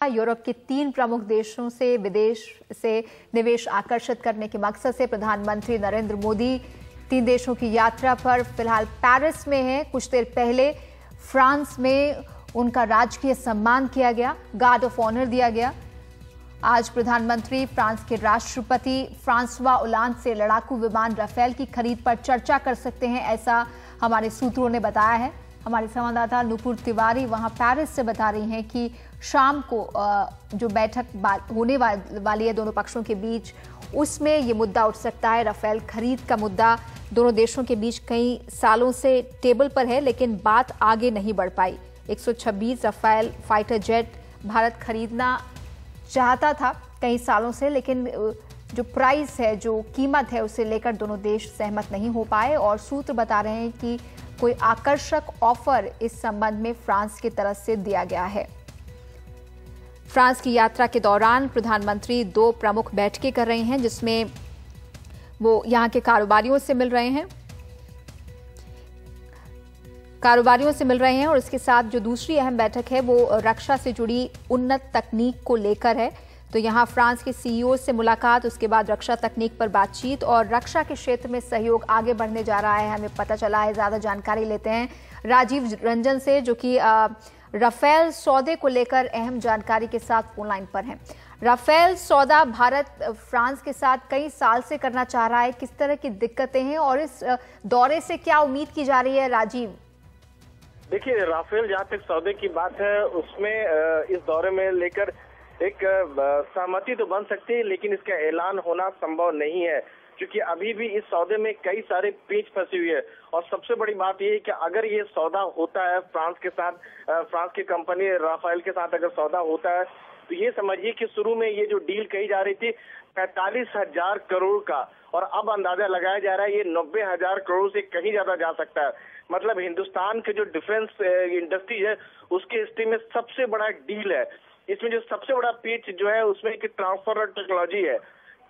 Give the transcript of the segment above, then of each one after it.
Europe के 3 प्रमुख देशों से विदेश से निवेश आकर्षित करने के मकसद से प्रधानमंत्री नरेंद्र मोदी 3 देशों की यात्रा पर फिलहाल पेरिस में हैं। कुछ देर पहले फ्रांस में उनका राजकीय सम्मान किया गया, गार्ड ऑफ ऑनर दिया गया। आज प्रधानमंत्री फ्रांस के राष्ट्रपति फ्रांसवा ओलांद से लड़ाकू विमान राफेल की खरीद पर चर्चा कर सकते हैं, ऐसा हमारे सूत्रों ने बताया है। हमारे संवाददाता नुपुर तिवारी वहां पेरिस से बता रही हैं कि शाम को जो बैठक होने वाली है दोनों पक्षों के बीच, उसमें ये मुद्दा उठ सकता है। राफेल खरीद का मुद्दा दोनों देशों के बीच कई सालों से टेबल पर है, लेकिन बात आगे नहीं बढ़ पाई। 126 राफेल फाइटर जेट भारत खरीदना चाहता था कई सालों से, लेकिन जो प्राइस है, जो कीमत है, उसे लेकर दोनों देश सहमत नहीं हो पाए और सूत्र बता रहे हैं कि कोई आकर्षक ऑफर इस संबंध में फ्रांस की तरफ से दिया गया है। फ्रांस की यात्रा के दौरान प्रधानमंत्री 2 प्रमुख बैठकें कर रहे हैं, जिसमें वो यहां के कारोबारियों से मिल रहे हैं और इसके साथ जो दूसरी अहम बैठक है वो रक्षा से जुड़ी उन्नत तकनीक को लेकर है। तो यहाँ फ्रांस के सीईओ से मुलाकात, उसके बाद रक्षा तकनीक पर बातचीत और रक्षा के क्षेत्र में सहयोग आगे बढ़ने जा रहा है, हमें पता चला है। ज्यादा जानकारी लेते हैं राजीव रंजन से, जो कि राफेल सौदे को लेकर अहम जानकारी के साथ फोन लाइन पर हैं। राफेल सौदा भारत फ्रांस के साथ कई साल से करना चाह रहा है, किस तरह की दिक्कतें हैं और इस दौरे से क्या उम्मीद की जा रही है? राजीव, देखिए, राफेल जहाँ तक सौदे की बात है, उसमें इस दौरे में लेकर एक सहमति तो बन सकती है, लेकिन इसका ऐलान होना संभव नहीं है, क्योंकि अभी भी इस सौदे में कई सारे पेच फंसी हुई है। और सबसे बड़ी बात यह है कि अगर ये सौदा होता है फ्रांस के साथ, फ्रांस की कंपनी राफेल के साथ अगर सौदा होता है, तो ये समझिए कि शुरू में ये जो डील कही जा रही थी 45,000 करोड़ का, और अब अंदाजा लगाया जा रहा है ये 90,000 करोड़ से कहीं ज्यादा जा सकता है। मतलब हिंदुस्तान के जो डिफेंस इंडस्ट्री है, उसके हिस्ट्री में सबसे बड़ा डील है। इसमें जो सबसे बड़ा पेच जो है उसमें एक ट्रांसफर टेक्नोलॉजी है।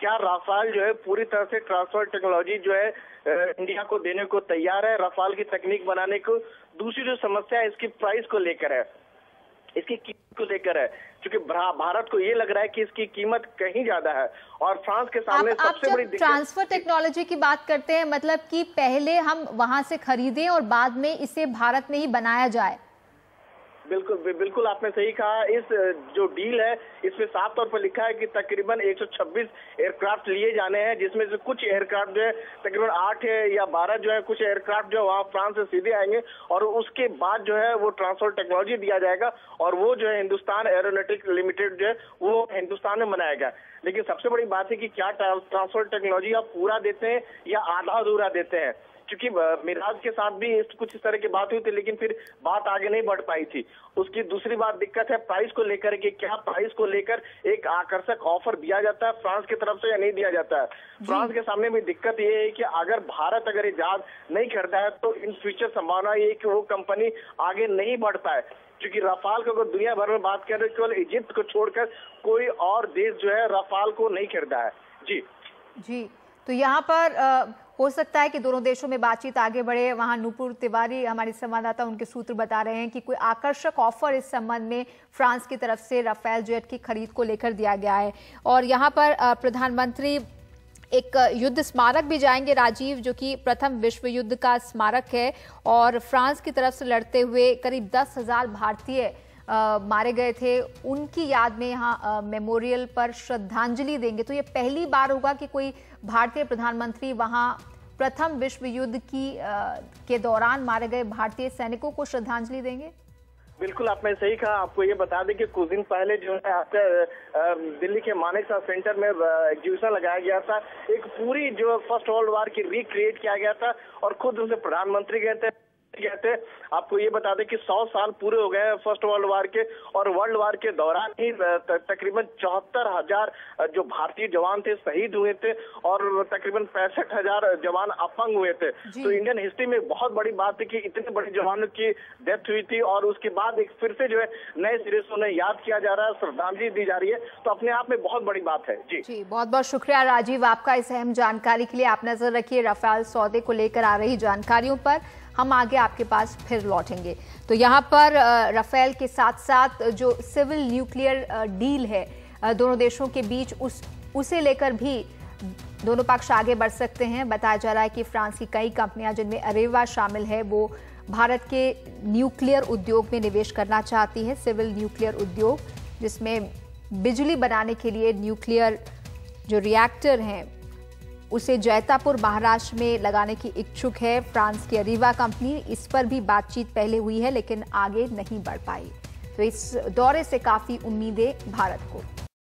क्या राफेल जो है पूरी तरह से ट्रांसफर टेक्नोलॉजी जो है इंडिया को देने को तैयार है, राफेल की तकनीक बनाने को? दूसरी जो समस्या है इसकी प्राइस को लेकर है, इसकी कीमत को लेकर है, क्योंकि भारत को ये लग रहा है कि इसकी कीमत कहीं ज्यादा है और फ्रांस के सामने सबसे बड़ी दिक्कत। ट्रांसफर टेक्नोलॉजी की बात करते हैं, मतलब कि पहले हम वहां से खरीदें और बाद में इसे भारत में ही बनाया जाए। बिल्कुल आपने सही कहा। इस जो डील है इसमें साफ तौर पर लिखा है कि तकरीबन 126 एयरक्राफ्ट लिए जाने हैं, जिसमें से कुछ एयरक्राफ्ट जो है तकरीबन 8 या 12 जो है, कुछ एयरक्राफ्ट जो है वहाँ फ्रांस से सीधे आएंगे और उसके बाद जो है वो ट्रांसफर टेक्नोलॉजी दिया जाएगा और वो जो है हिंदुस्तान एरोनॉटिक्स लिमिटेड जो है वो हिंदुस्तान में बनाएगा। लेकिन सबसे बड़ी बात है कि क्या ट्रांसफर टेक्नोलॉजी आप पूरा देते हैं या आधा अधूरा देते हैं, क्योंकि मिराज के साथ भी कुछ इस तरह की बात हुई थी, लेकिन फिर बात आगे नहीं बढ़ पाई थी। उसकी दूसरी बात दिक्कत है प्राइस को लेकर कि क्या प्राइस को लेकर एक आकर्षक ऑफर दिया जाता है फ्रांस की तरफ से या नहीं दिया जाता है। फ्रांस के सामने भी दिक्कत ये है कि अगर भारत अगर ये जहाज नहीं खरीदा है तो इन फ्यूचर संभावना ये कि वो कंपनी आगे नहीं बढ़ पाए, क्योंकि राफेल को अगर दुनिया भर में बात करें, केवल इजिप्ट को छोड़कर कोई और देश जो है राफेल को नहीं खरीदा है। जी, तो यहाँ पर हो सकता है कि दोनों देशों में बातचीत आगे बढ़े। वहां नुपुर तिवारी हमारे संवाददाता, उनके सूत्र बता रहे हैं कि कोई आकर्षक ऑफर इस संबंध में फ्रांस की तरफ से राफेल जेट की खरीद को लेकर दिया गया है। और यहाँ पर प्रधानमंत्री एक युद्ध स्मारक भी जाएंगे, राजीव, जो कि प्रथम विश्व युद्ध का स्मारक है और फ्रांस की तरफ से लड़ते हुए करीब 10,000 भारतीय मारे गए थे, उनकी याद में यहाँ मेमोरियल पर श्रद्धांजलि देंगे। तो ये पहली बार होगा कि कोई भारतीय प्रधानमंत्री वहाँ प्रथम विश्व युद्ध के दौरान मारे गए भारतीय सैनिकों को श्रद्धांजलि देंगे। बिल्कुल आपने सही कहा। आपको ये बता दें कि कुछ दिन पहले जो है आपका दिल्ली के मानेकशॉ सेंटर में एग्जीबिशन लगाया गया था, एक पूरी जो फर्स्ट वर्ल्ड वॉर की रिक्रिएट किया गया था और खुद उनसे प्रधानमंत्री गए थे। आपको ये बता दें कि 100 साल पूरे हो गए फर्स्ट वर्ल्ड वॉर के, और वर्ल्ड वॉर के दौरान ही तकरीबन 74,000 जो भारतीय जवान थे शहीद हुए थे और तकरीबन 65,000 जवान अपंग हुए थे। तो इंडियन हिस्ट्री में बहुत बड़ी बात है कि इतने बड़े जवानों की डेथ हुई थी और उसके बाद एक फिर से जो है नए सिरे से उन्हें याद किया जा रहा है, श्रद्धांजलि दी जा रही है, तो अपने आप में बहुत बड़ी बात है। जी, बहुत बहुत शुक्रिया राजीव आपका इस अहम जानकारी के लिए। आप नजर रखिए राफेल सौदे को लेकर आ रही जानकारियों पर। हम आगे आपके पास फिर लौटेंगे। तो यहाँ पर राफेल के साथ साथ जो सिविल न्यूक्लियर डील है दोनों देशों के बीच, उसे लेकर भी दोनों पक्ष आगे बढ़ सकते हैं। बताया जा रहा है कि फ्रांस की कई कंपनियां, जिनमें अरेवा शामिल है, वो भारत के न्यूक्लियर उद्योग में निवेश करना चाहती है। सिविल न्यूक्लियर उद्योग, जिसमें बिजली बनाने के लिए न्यूक्लियर जो रिएक्टर हैं उसे जैतापुर महाराष्ट्र में लगाने की इच्छुक है फ्रांस की अरेवा कंपनी। इस पर भी बातचीत पहले हुई है लेकिन आगे नहीं बढ़ पाई। तो इस दौरे से काफी उम्मीदें भारत को।